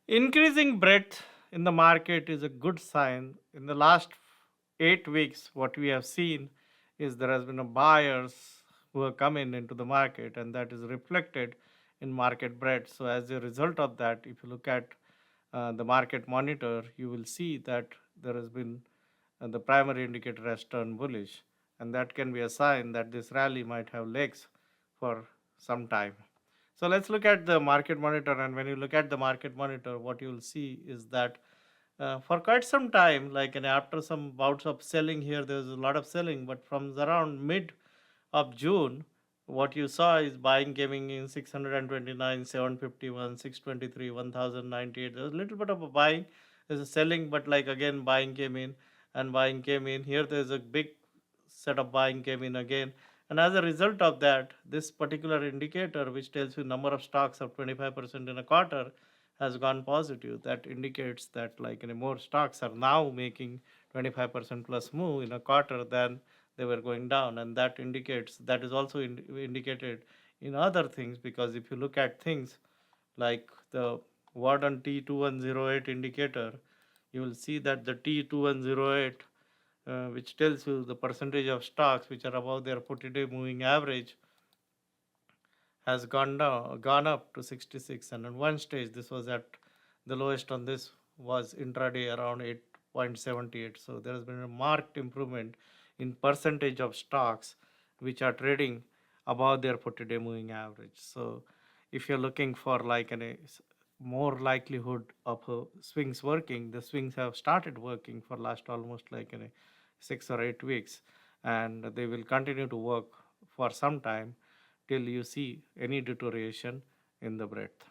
Increasing breadth in the market is a good sign. In the last 8 weeks, what we have seen is there has been a buyers who have come into the market, and that is reflected in market breadth. So, as a result of that, if you look at the market monitor, you will see that there has been the primary indicator has turned bullish, and that can be a sign that this rally might have legs for some time. So let's look at the market monitor. And when you look at the market monitor, what you will see is that for quite some time, like and after some bouts of selling here, there was a lot of selling, but from around mid of June, what you saw is buying coming in 629, 751, 623, 1098. There was a little bit of a buying, there's a selling, but like again, buying came in and buying came in. Here, there's a big set of buying came in again. And as a result of that, this particular indicator, which tells you number of stocks of 25% in a quarter, has gone positive. That indicates that more stocks are now making 25% plus move in a quarter than they were going down, and that indicates that is also indicated in other things, because if you look at things like the Warden T2108 indicator, you will see that the T2108, which tells you the percentage of stocks which are above their 40-day moving average, has gone up to 66. And on one stage, this was at the lowest on this was intraday around 8.78. So there has been a marked improvement in percentage of stocks which are trading above their 40-day moving average. So if you're looking for more likelihood of swings working, the swings have started working for last almost 6 or 8 weeks, and they will continue to work for some time till you see any deterioration in the breadth.